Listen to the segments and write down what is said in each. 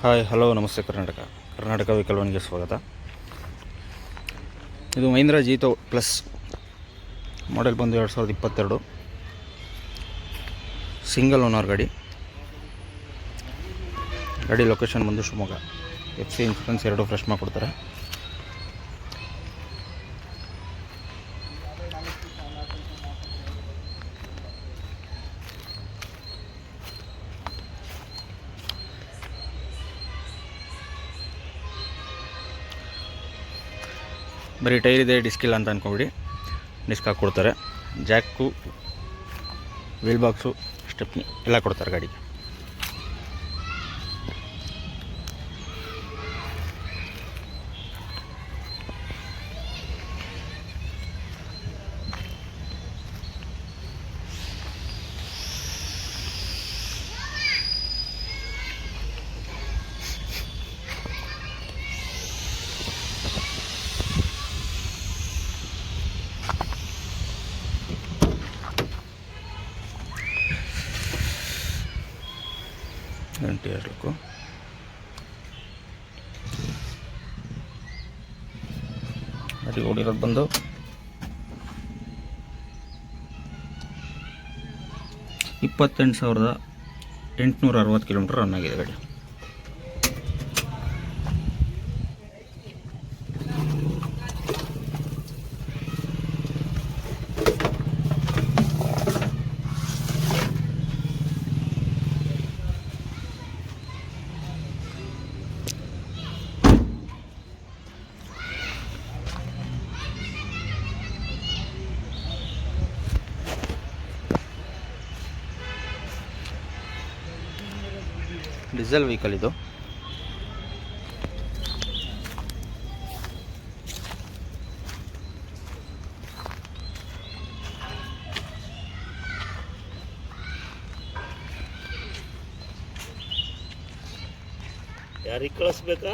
Hi hello ನಮಸ್ತೆ Karnataka vehicle ಸ್ವಾಗತ. ಇದು ಮಹೀಂದ್ರ ಜೀತೋ ಪ್ಲಸ್ ಮಾಡೆಲ್ ಬಂದು 2022 ಸಿಂಗಲ್ ಓನರ್ ಗಾಡಿ ಲೊಕೇಶನ್ ಬಂದು ಶಿವಮೊಗ್ಗ. FC ಇನ್ಶೂರೆನ್ಸ್ 2 ಫ್ರೆಶ್ ಮಾಡಿಕೊಡ್ತಾರೆ. ಬರೀ ಟೈರ್ ಇದೆ, ಡಿಸ್ಕ್ ಇಲ್ಲ ಅಂತ ಅಂದ್ಕೊಂಬಿಡಿ, ಡಿಸ್ಕ್ ಹಾಕ್ಕೊಡ್ತಾರೆ. ಜಾಕು, ವೀಲ್ ಬಾಕ್ಸು, ಸ್ಟೆಪ್ನಿ ಎಲ್ಲ ಕೊಡ್ತಾರೆ ಗಾಡಿಗೆ. ಗಂಟೆ ಇರಬೇಕು. ಗಾಡಿ ಓಡಿರೋದು ಬಂದು 28,860 ಕಿಲೋಮೀಟರ್ ರನ್ ಆಗಿದೆ ಗಾಡಿ. ಡೀಸೆಲ್ ವೆಹಿಕಲ್ ಇದು. ಯಾರಿಗೆ ಕಳಿಸ್ಬೇಕಾ?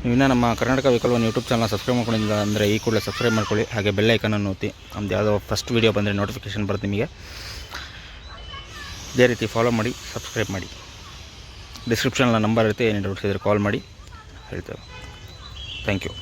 ಇನ್ನೂ ನಮ್ಮ Karnataka vehicle YouTube channel subscribe ಮಾಡ್ಕೊಂಡಿಲ್ಲ ಅಂದರೆ ಈ ಕೂಡಲೇ ಸಬ್ಸ್ಕ್ರೈಬ್ ಮಾಡ್ಕೊಳ್ಳಿ. ಹಾಗೆ ಬೆಲ್ ಐಕನನ್ನು ಒತ್ತಿ. ನಮ್ದು ಯಾವುದೋ ಫಸ್ಟ್ ವೀಡಿಯೋ ಬಂದರೆ ನೋಟಿಫಿಕೇಷನ್ ಬರುತ್ತೆ ನಿಮಗೆ. ಇದೇ ರೀತಿ ಫಾಲೋ ಮಾಡಿ, ಸಬ್ಸ್ಕ್ರೈಬ್ ಮಾಡಿ. ಡಿಸ್ಕ್ರಿಪ್ಷನಲ್ಲಿ ನಂಬರ್ ಇರುತ್ತೆ, ಏನೇ ಡೌಟ್ಸ್ ಇದ್ದರೆ ಕಾಲ್ ಮಾಡಿ ಹೇಳ್ತೇವೆ. Thank you.